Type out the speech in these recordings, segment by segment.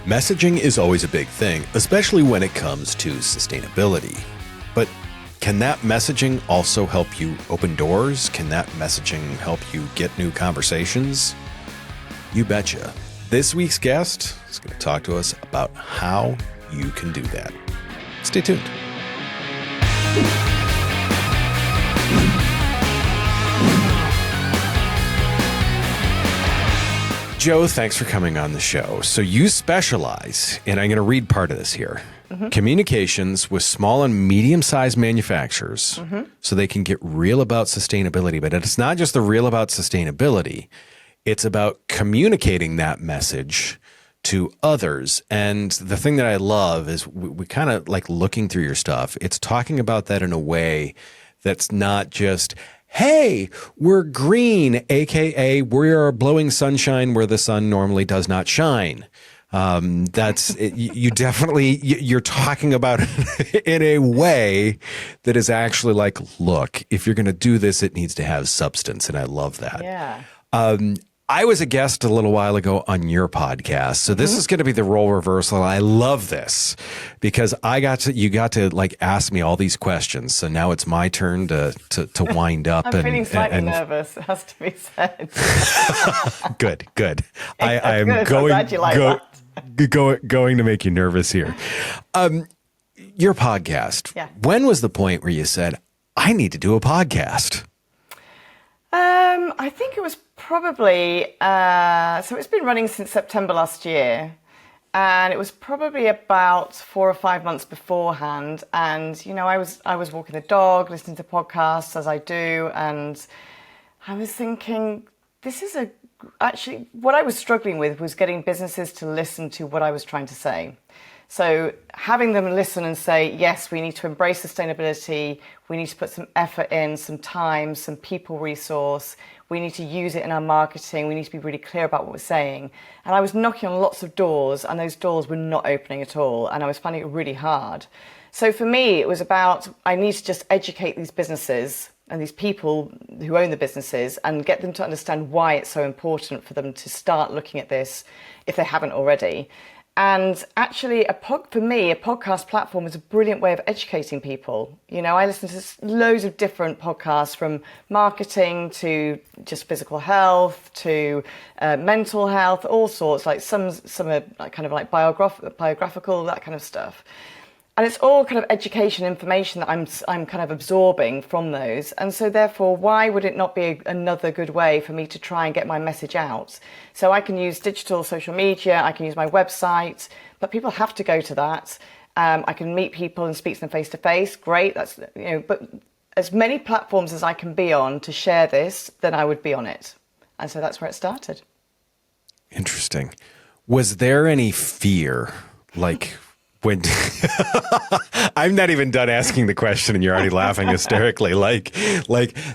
Messaging is always a big thing, especially when it comes to sustainability. But can that messaging also help you open doors? Can that messaging help you get new conversations? You betcha. This week's guest is going to talk to us about how you can do that. Stay tuned. Joe, thanks for coming on the show. So you specialize, and I'm going to read part of this here, communications with small and medium-sized manufacturers so they can get real about sustainability. But it's not just the real about sustainability. It's about communicating that message to others. And the thing that I love is we kind of like looking through your stuff. It's talking about that in a way that's not just, hey, we're green, aka we are blowing sunshine where the sun normally does not shine. That's you definitely you're talking about it in a way that is actually like, look, if you're going to do this, it needs to have substance, and I love that. Yeah. I was a guest a little while ago on your podcast, so this is going to be the role reversal. I love this because you got to like ask me all these questions. So now it's my turn to wind up. I'm feeling slightly nervous. It has to be said. Good. I'm going to make you nervous here. Your podcast. Yeah. When was the point where you said, I need to do a podcast? I think it was probably, so it's been running since September last year, and it was probably about 4 or 5 months beforehand. And, you know, I was walking the dog, listening to podcasts as I do, and I was thinking, actually, what I was struggling with was getting businesses to listen to what I was trying to say. So having them listen and say, yes, we need to embrace sustainability. We need to put some effort in, some time, some people resource. We need to use it in our marketing. We need to be really clear about what we're saying. And I was knocking on lots of doors, and those doors were not opening at all. And I was finding it really hard. So for me, it was about, I need to just educate these businesses and these people who own the businesses and get them to understand why it's so important for them to start looking at this if they haven't already. And actually, for me, a podcast platform is a brilliant way of educating people. You know, I listen to loads of different podcasts, from marketing to just physical health to mental health, all sorts. Like some are kind of like biographical, that kind of stuff. And it's all kind of education information that I'm kind of absorbing from those. And so therefore, why would it not be another good way for me to try and get my message out? So I can use digital social media, I can use my website, but people have to go to that. I can meet people and speak to them face to face. Great. That's, you know, but as many platforms as I can be on to share this, then I would be on it. And so that's where it started. Interesting. Was there any fear, like, when I'm not even done asking the question and you're already laughing hysterically. Like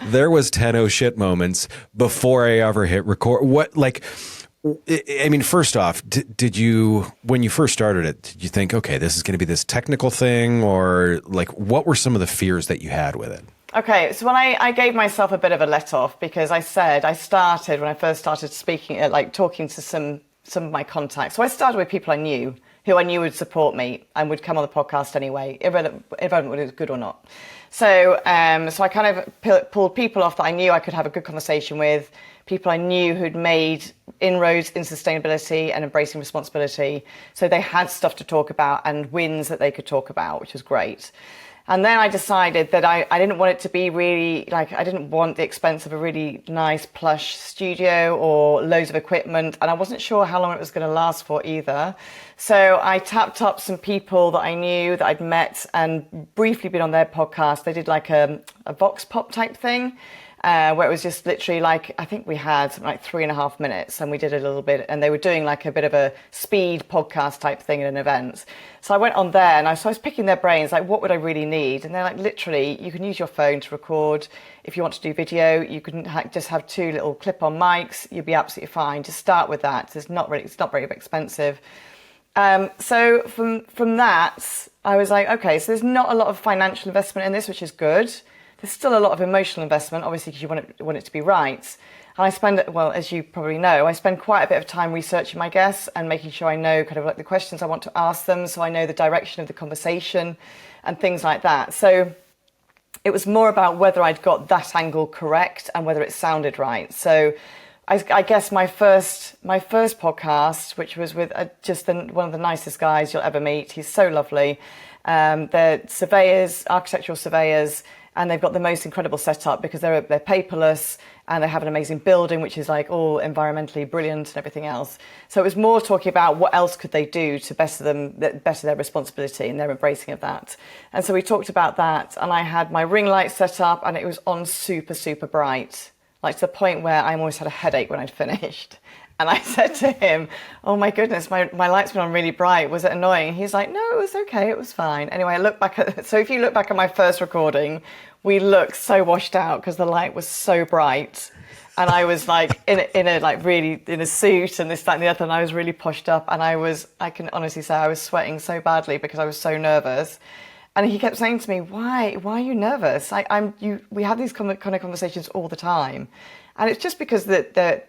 there was 10 oh shit moments before I ever hit record. I mean, first off, did you, when you first started it, did you think, okay, this is going to be this technical thing, or like, what were some of the fears that you had with it? Okay, so when I gave myself a bit of a let off, because I started when I first started speaking, like talking to some of my contacts. So I started with people I knew, who I knew would support me and would come on the podcast anyway, irrelevant whether it was good or not. So so I kind of pulled people off that I knew I could have a good conversation with, people I knew who'd made inroads in sustainability and embracing responsibility. So they had stuff to talk about and wins that they could talk about, which was great. And then I decided that I didn't want it to be really, like, I didn't want the expense of a really nice plush studio or loads of equipment. And I wasn't sure how long it was going to last for either. So I tapped up some people that I knew, that I'd met and briefly been on their podcast. They did like a vox pop type thing. Where it was just literally like, I think we had something like 3.5 minutes, and we did a little bit, and they were doing like a bit of a speed podcast type thing at an event. So I went on there and I was picking their brains, like, what would I really need? And they're like, literally, you can use your phone to record. If you want to do video, you can just have 2 little clip-on mics. You'll be absolutely fine. Just start with that. It's not very expensive. So from that, I was like, okay, so there's not a lot of financial investment in this, which is good. There's still a lot of emotional investment, obviously, because you want it to be right. And I spend, well, as you probably know, I spend quite a bit of time researching my guests and making sure I know kind of like the questions I want to ask them, so I know the direction of the conversation and things like that. So it was more about whether I'd got that angle correct and whether it sounded right. So I guess my first podcast, which was with one of the nicest guys you'll ever meet. He's so lovely. They're surveyors, architectural surveyors, and they've got the most incredible setup because they're paperless and they have an amazing building, which is like all environmentally brilliant and everything else. So it was more talking about what else could they do to better their responsibility and their embracing of that. And so we talked about that, and I had my ring light set up and it was on super, super bright, like to the point where I almost had a headache when I'd finished. And I said to him, oh my goodness, my light's been on really bright. Was it annoying? He's like, no, it was okay. It was fine. Anyway, so if you look back at my first recording, we looked so washed out because the light was so bright. And I was like in a suit and this, that and the other. And I was really pushed up. And I can honestly say I was sweating so badly because I was so nervous. And he kept saying to me, why are you nervous? We have these kind of conversations all the time. And it's just because the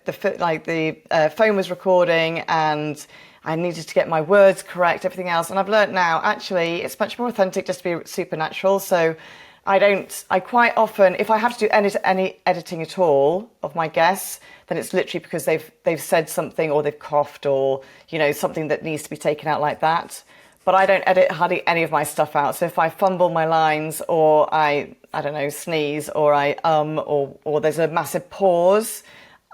phone was recording and I needed to get my words correct, everything else. And I've learned now, actually, it's much more authentic just to be supernatural. So I quite often, if I have to do any editing at all of my guests, then it's literally because they've said something or they've coughed or, something that needs to be taken out like that. But I don't edit hardly any of my stuff out. So if I fumble my lines or I don't know, sneeze or or there's a massive pause,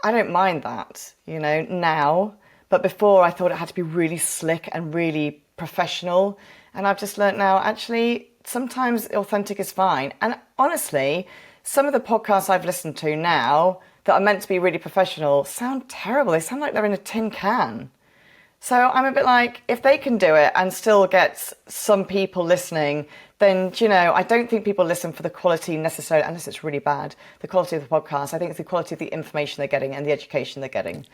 I don't mind that, now. But before I thought it had to be really slick and really professional. And I've just learnt now, actually, sometimes authentic is fine. And honestly, some of the podcasts I've listened to now that are meant to be really professional sound terrible. They sound like they're in a tin can. So I'm a bit like, if they can do it and still get some people listening, then, I don't think people listen for the quality necessarily, unless it's really bad, the quality of the podcast. I think it's the quality of the information they're getting and the education they're getting.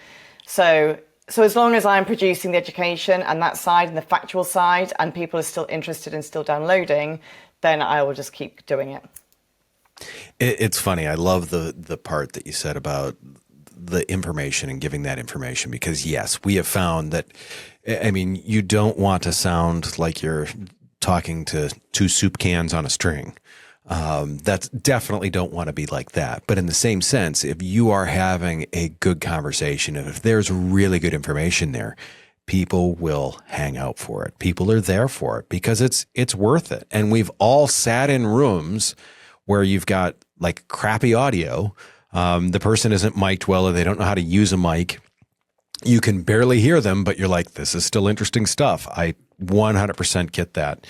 So as long as I'm producing the education and that side and the factual side and people are still interested and still downloading, then I will just keep doing it. It's funny. I love the part that you said about the information and giving that information, because yes, we have found that, you don't want to sound like you're talking to two soup cans on a string. That's definitely don't want to be like that. But in the same sense, if you are having a good conversation and if there's really good information there, people will hang out for it. People are there for it because it's worth it. And we've all sat in rooms where you've got like crappy audio. The person isn't mic'd well or they don't know how to use a mic. You can barely hear them, but you're like, this is still interesting stuff. I 100% get that.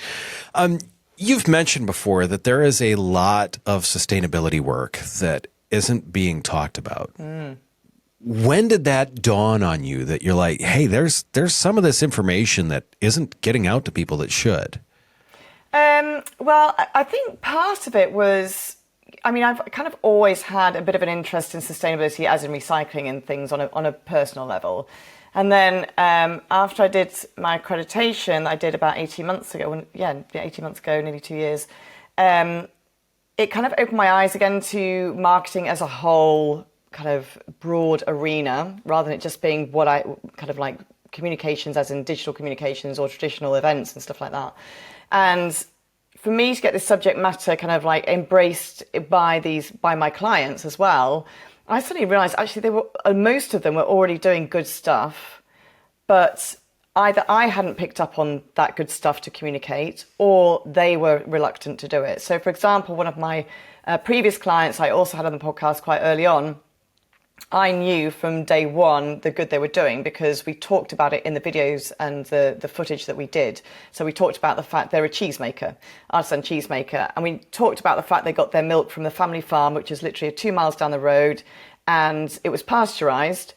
You've mentioned before that there is a lot of sustainability work that isn't being talked about. When did that dawn on you that you're like, hey, there's some of this information that isn't getting out to people that should? Well, I think part of it was, I've kind of always had a bit of an interest in sustainability, as in recycling and things on a personal level. And then after I did my accreditation, I did about 18 months ago, 18 months ago, nearly 2 years, it kind of opened my eyes again to marketing as a whole kind of broad arena, rather than it just being what I kind of like communications as in digital communications or traditional events and stuff like that. And for me to get this subject matter kind of like embraced by my clients as well, I suddenly realized actually most of them were already doing good stuff, but either I hadn't picked up on that good stuff to communicate or they were reluctant to do it. So for example, one of my previous clients I also had on the podcast quite early on, I knew from day one the good they were doing because we talked about it in the videos and the footage that we did. So we talked about the fact they're a cheesemaker, artisan cheesemaker. And we talked about the fact they got their milk from the family farm, which is literally 2 miles down the road. And it was pasteurized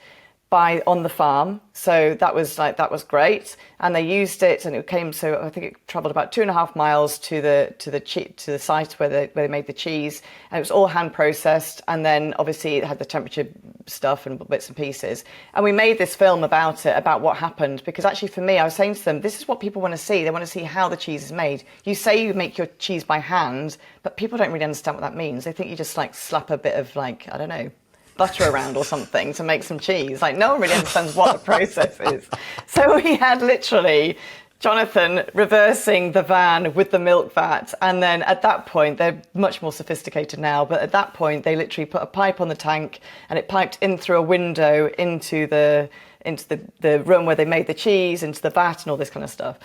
on the farm. So that was great. And they used it and it came, so I think it traveled about 2.5 miles to the site where they made the cheese. And it was all hand processed. And then obviously it had the temperature stuff and bits and pieces. And we made this film about it, about what happened. Because actually for me, I was saying to them, this is what people want to see. They want to see how the cheese is made. You say you make your cheese by hand, but people don't really understand what that means. They think you just like slap a bit of like, I don't know, butter around or something to make some cheese. Like, no one really understands what the process is. So we had literally Jonathan reversing the van with the milk vat. And then at that point, they're much more sophisticated now, but at that point, they literally put a pipe on the tank and it piped in through a window into the room where they made the cheese, into the vat and all this kind of stuff.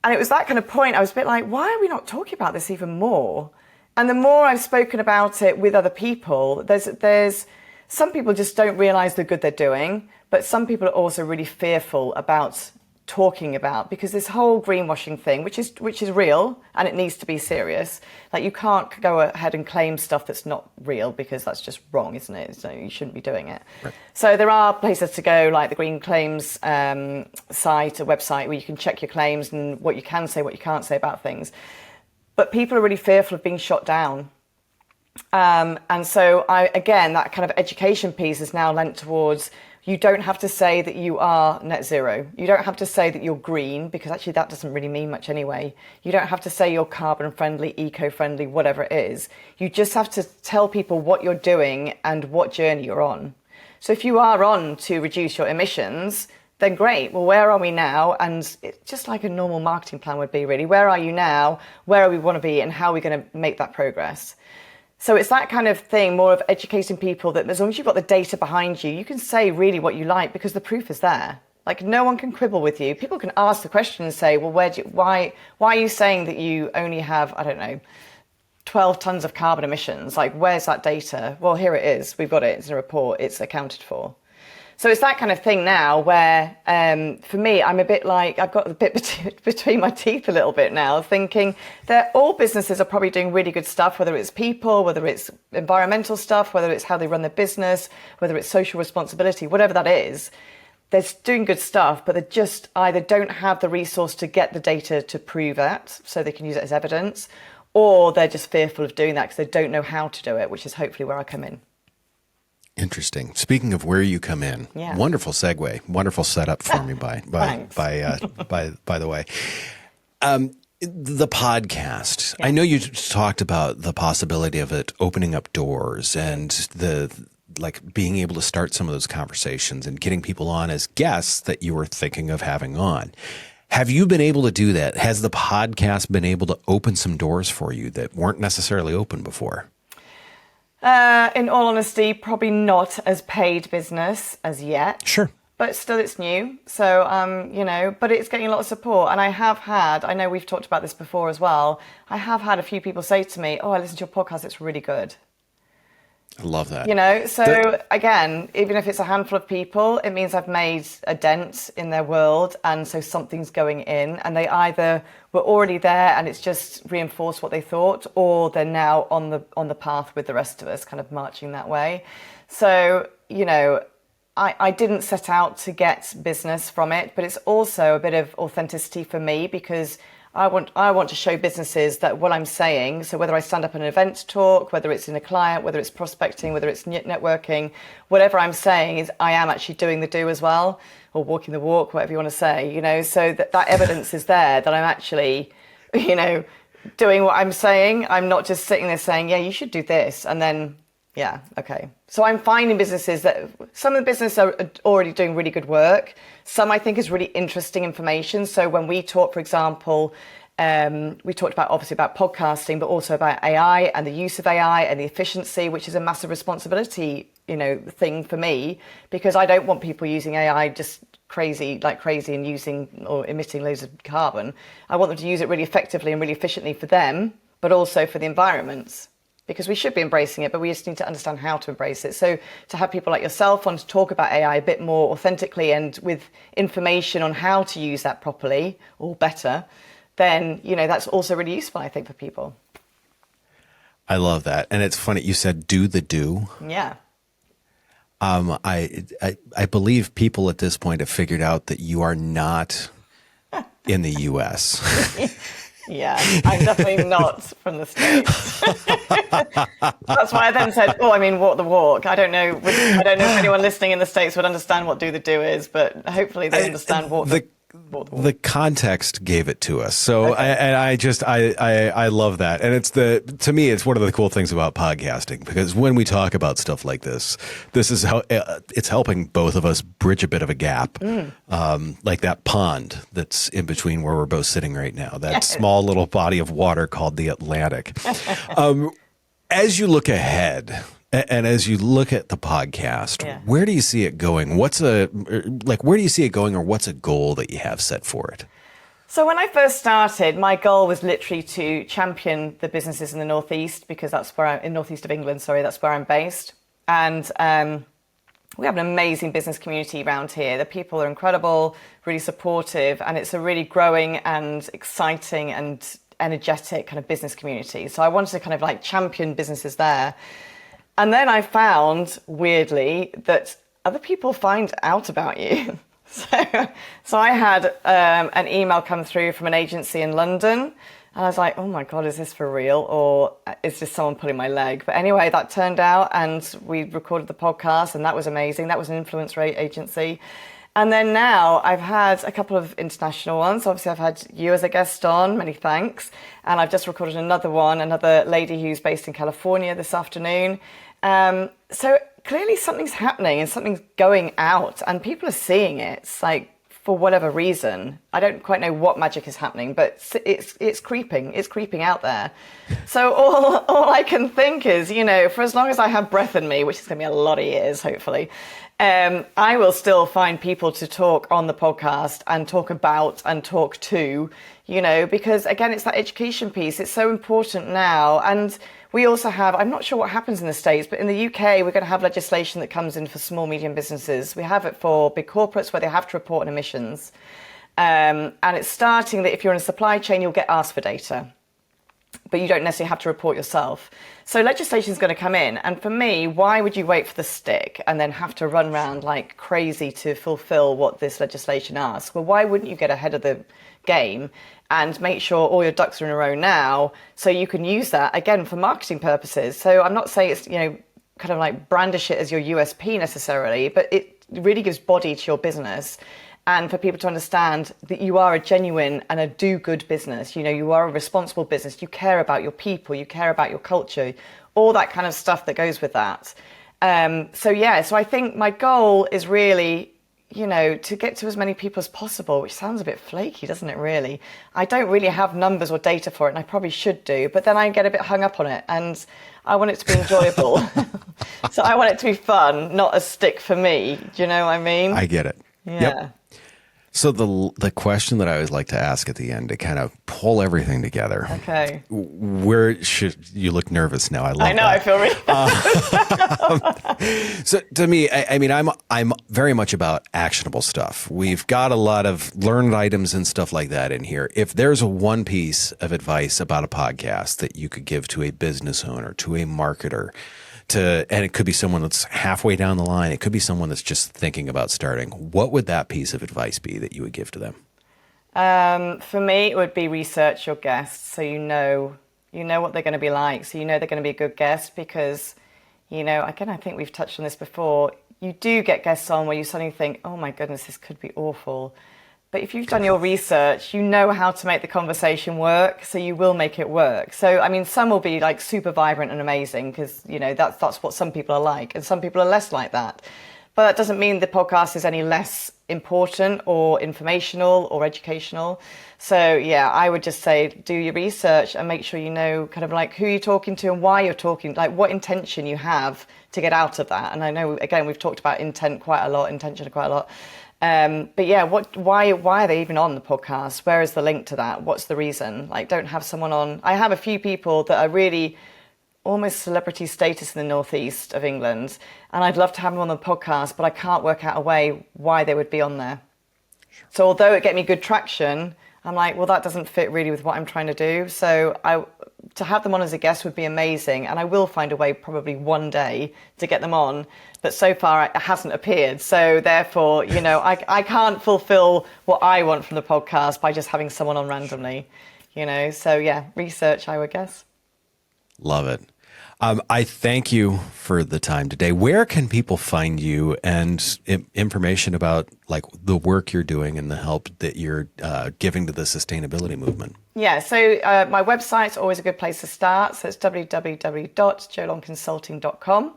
And it was that kind of point, I was a bit like, why are we not talking about this even more? And the more I've spoken about it with other people, there's some people just don't realise the good they're doing, but some people are also really fearful about talking about, because this whole greenwashing thing, which is real and it needs to be serious. Like, you can't go ahead and claim stuff that's not real, because that's just wrong, isn't it? So you shouldn't be doing it. Right. So there are places to go, like the Green Claims site, a website where you can check your claims and what you can say, what you can't say about things. But people are really fearful of being shot down. And so again, that kind of education piece is now lent towards, you don't have to say that you are net zero. You don't have to say that you're green, because actually that doesn't really mean much anyway. You don't have to say you're carbon friendly, eco-friendly, whatever it is. You just have to tell people what you're doing and what journey you're on. So if you are on to reduce your emissions, then great. Well, where are we now? And it's just like a normal marketing plan would be, really. Where are you now? Where are we want to be? And how are we going to make that progress? So it's that kind of thing, more of educating people that as long as you've got the data behind you, you can say really what you like, because the proof is there. Like, no one can quibble with you. People can ask the question and say, well, why are you saying that you only have, I don't know, 12 tons of carbon emissions? Like, where's that data? Well, here it is. We've got it. It's in a report. It's accounted for. So it's that kind of thing now where, for me, I'm a bit like, I've got the bit between my teeth a little bit now, thinking that all businesses are probably doing really good stuff, whether it's people, whether it's environmental stuff, whether it's how they run their business, whether it's social responsibility, whatever that is. They're doing good stuff, but they just either don't have the resource to get the data to prove that, so they can use it as evidence, or they're just fearful of doing that because they don't know how to do it, which is hopefully where I come in. Interesting. Speaking of where you come in, wonderful segue, wonderful setup for me by the way. The podcast. I know you talked about the possibility of it opening up doors and being able to start some of those conversations and getting people on as guests that you were thinking of having on. Have you been able to do that? Has the podcast been able to open some doors for you that weren't necessarily open before? In all honesty, probably not as paid business as yet. Sure. But still, it's new. So, but it's getting a lot of support. And I know we've talked about this before as well. I have had a few people say to me, oh, I listened to your podcast. It's really good. I love that. Again, even if it's a handful of people, it means I've made a dent in their world. And so something's going in, and they either were already there and it's just reinforced what they thought, or they're now on the path with the rest of us, kind of marching that way. So, I didn't set out to get business from it, but it's also a bit of authenticity for me, because I want to show businesses that what I'm saying, so whether I stand up at an event to talk, whether it's in a client, whether it's prospecting, whether it's networking, whatever I'm saying is I am actually doing the do as well, or walking the walk, whatever you want to say, so that evidence is there that I'm actually, doing what I'm saying. I'm not just sitting there saying, yeah, you should do this, and then, yeah, okay. So I'm finding businesses that some of the businesses are already doing really good work. Some I think is really interesting information. So when we talk, for example, we talked obviously about podcasting, but also about AI and the use of AI and the efficiency, which is a massive responsibility, thing for me, because I don't want people using AI just crazy and using or emitting loads of carbon. I want them to use it really effectively and really efficiently for them, but also for the environments. Because we should be embracing it, but we just need to understand how to embrace it. So to have people like yourself on to talk about AI a bit more authentically and with information on how to use that properly or better, then, that's also really useful, I think, for people. I love that. And it's funny, you said do the do. Yeah. I believe people at this point have figured out that you are not in the U.S. Yeah, I'm definitely not from the States. That's why I then said, walk the walk. I don't know if anyone listening in the States would understand what do the do is, but hopefully they understand what the context gave it to us. So I love that. And to me, it's one of the cool things about podcasting, because when we talk about stuff like this is how it's helping both of us bridge a bit of a gap. Like that pond that's in between where we're both sitting right now, that small little body of water called the Atlantic. As you look ahead, and as you look at the podcast, where do you see it going? Where do you see it going, or what's a goal that you have set for it? So when I first started, my goal was literally to champion the businesses in the Northeast, because that's where in Northeast of England, that's where I'm based. And we have an amazing business community around here. The people are incredible, really supportive, and it's a really growing and exciting and energetic kind of business community. So I wanted to kind of like champion businesses there. And then I found, weirdly, that other people find out about you. So I had an email come through from an agency in London, and I was like, oh my God, is this for real? Or is this someone pulling my leg? But anyway, that turned out, and we recorded the podcast, and that was amazing. That was an influence rate agency. And then now I've had a couple of international ones. Obviously, I've had you as a guest on, many thanks. And I've just recorded another lady who's based in California this afternoon. So clearly something's happening and something's going out, and people are seeing it. It's like, for whatever reason, I don't quite know what magic is happening, but it's creeping out there. So all I can think is, for as long as I have breath in me, which is going to be a lot of years, hopefully, I will still find people to talk on the podcast and talk about and talk to, because again, it's that education piece. It's so important now. And we also have, I'm not sure what happens in the States, but in the UK, we're going to have legislation that comes in for small, medium businesses. We have it for big corporates where they have to report on emissions. And it's starting that if you're in a supply chain, you'll get asked for data, but you don't necessarily have to report yourself. So legislation is going to come in. And for me, why would you wait for the stick and then have to run around like crazy to fulfill what this legislation asks? Well, why wouldn't you get ahead of the game and make sure all your ducks are in a row now, so you can use that, again, for marketing purposes? So I'm not saying it's, kind of like brandish it as your USP necessarily, but it really gives body to your business. And for people to understand that you are a genuine and a do-good business, you are a responsible business, you care about your people, you care about your culture, all that kind of stuff that goes with that. So I think my goal is really, to get to as many people as possible, which sounds a bit flaky, doesn't it, really? I don't really have numbers or data for it, and I probably should do, but then I get a bit hung up on it, and I want it to be enjoyable. So I want it to be fun, not a stick for me. Do you know what I mean? I get it. Yeah. Yep. So the question that I always like to ask at the end to kind of pull everything together. Okay. Where should you look nervous now? I love. I know. That. I feel really. So to me, I'm very much about actionable stuff. We've got a lot of learned items and stuff like that in here. If there's one piece of advice about a podcast that you could give to a business owner, to a marketer, and it could be someone that's halfway down the line, it could be someone that's just thinking about starting, what would that piece of advice be that you would give to them? For me, it would be research your guests, so you know what they're going to be like, so they're going to be a good guest, because, again, I think we've touched on this before, you do get guests on where you suddenly think, oh my goodness, this could be awful. But if you've done your research, you know how to make the conversation work, so you will make it work. So, some will be like super vibrant and amazing because, that's what some people are like, and some people are less like that. But that doesn't mean the podcast is any less important or informational or educational. So, I would just say do your research and make sure you know kind of like who you're talking to and why you're talking, like what intention you have to get out of that. And I know, again, we've talked about intention quite a lot. But why are they even on the podcast? Where is the link to that? What's the reason? Like, don't have someone on. I have a few people that are really almost celebrity status in the northeast of England, and I'd love to have them on the podcast, but I can't work out a way why they would be on there. Sure. So although it get me good traction, I'm like, well, that doesn't fit really with what I'm trying to do. So to have them on as a guest would be amazing, and I will find a way probably one day to get them on. But so far, it hasn't appeared. So therefore, I can't fulfill what I want from the podcast by just having someone on randomly, So research, I would guess. Love it. I thank you for the time today. Where can people find you and information about like the work you're doing and the help that you're giving to the sustainability movement? Yeah, so my website's always a good place to start. So it's www.jolongconsulting.com.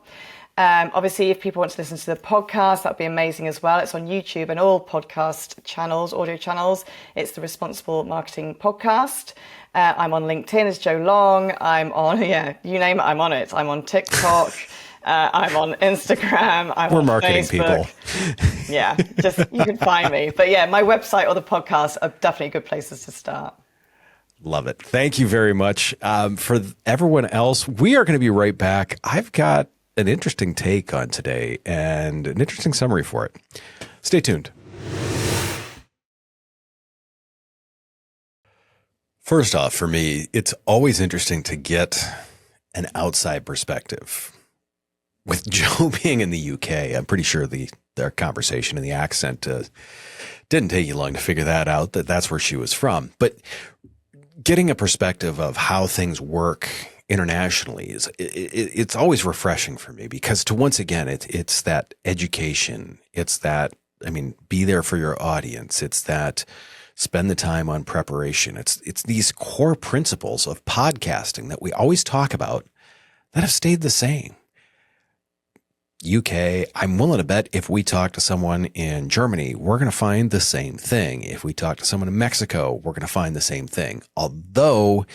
Obviously, if people want to listen to the podcast, that'd be amazing as well. It's on YouTube and all podcast channels, audio channels. It's the Responsible Marketing Podcast. I'm on LinkedIn as Joe Long. I'm on, you name it, I'm on it. I'm on TikTok. I'm on Instagram. We're on marketing Facebook. people. Yeah, just you can find me. But yeah, my website or the podcast are definitely good places to start. Love it. Thank you very much. For everyone else, we are going to be right back. I've got an interesting take on today and an interesting summary for it. Stay tuned. First off, for me, it's always interesting to get an outside perspective. With Joe being in the UK, I'm pretty sure their conversation and the accent didn't take you long to figure that out, that's where she was from. But getting a perspective of how things work internationally it's always refreshing for me because once again, it's that education. It's that, be there for your audience. It's that spend the time on preparation. It's these core principles of podcasting that we always talk about that have stayed the same. UK, I'm willing to bet if we talk to someone in Germany, we're going to find the same thing. If we talk to someone in Mexico, we're going to find the same thing. Although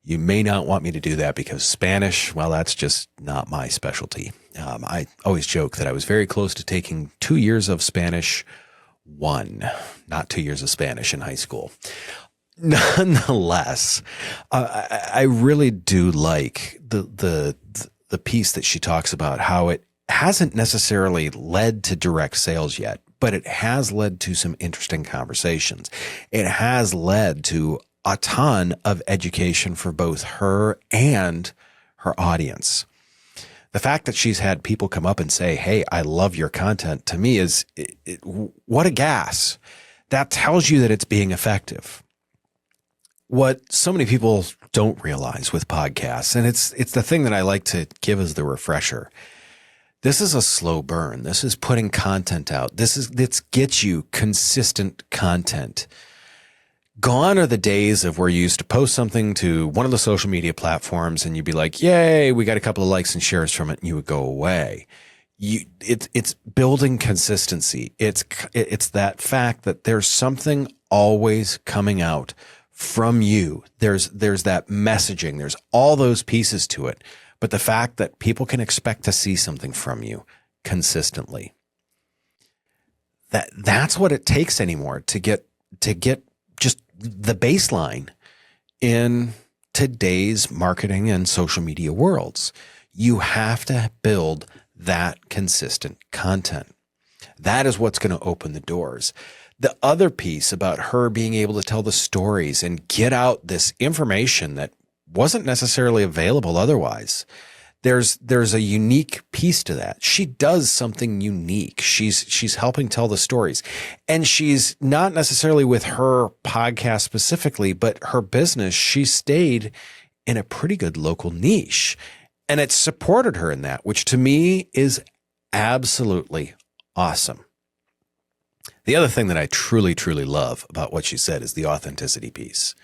you may not want me to do that because Spanish, well, that's just not my specialty. I always joke that I was very close to taking 2 years of Spanish 1, not 2 years of Spanish in high school. Nonetheless, I really do like the piece that she talks about how it hasn't necessarily led to direct sales yet, but it has led to some interesting conversations. It has led to a ton of education for both her and her audience. The fact that she's had people come up and say, "Hey, I love your content," to me is what a gas. That tells you that it's being effective. What so many people don't realize with podcasts, and it's the thing that I like to give as the refresher. This is a slow burn. This is putting content out. This gets you consistent content. Gone are the days of where you used to post something to one of the social media platforms and you'd be like, "Yay, we got a couple of likes and shares from it," and you would go away. It's building consistency. It's that fact that there's something always coming out from you. There's that messaging. There's all those pieces to it. But the fact that people can expect to see something from you consistently. That's what it takes anymore to get just the baseline in today's marketing and social media worlds. You have to build that consistent content. That is what's going to open the doors. The other piece about her being able to tell the stories and get out this information that wasn't necessarily available otherwise. There's a unique piece to that. She does something unique. She's helping tell the stories. And she's not necessarily with her podcast specifically, but her business, she stayed in a pretty good local niche. And it supported her in that, which to me is absolutely awesome. The other thing that I truly, truly love about what she said is the authenticity piece.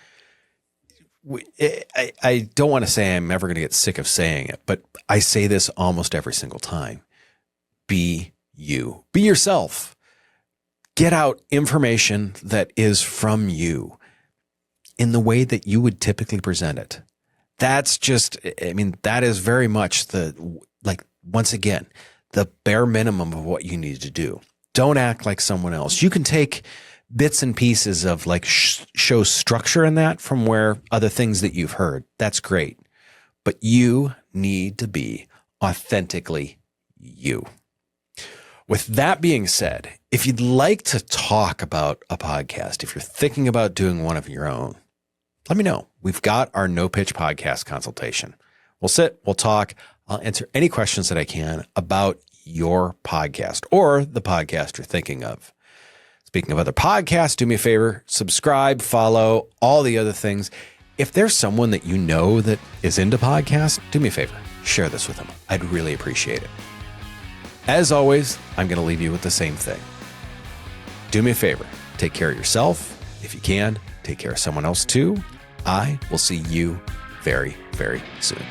I don't want to say I'm ever going to get sick of saying it, but I say this almost every single time. Be you. Be yourself. Get out information that is from you in the way that you would typically present it. That's just, that is very much once again, the bare minimum of what you need to do. Don't act like someone else. You can take bits and pieces of show structure in that from where other things that you've heard. That's great. But you need to be authentically you. With that being said, if you'd like to talk about a podcast, if you're thinking about doing one of your own, let me know. We've got our No Pitch podcast consultation. We'll sit, we'll talk. I'll answer any questions that I can about your podcast or the podcast you're thinking of. Speaking of other podcasts, do me a favor, subscribe, follow, all the other things. If there's someone that you know that is into podcasts, do me a favor, share this with them. I'd really appreciate it. As always, I'm going to leave you with the same thing. Do me a favor. Take care of yourself. If you can, take care of someone else too. I will see you very, very soon.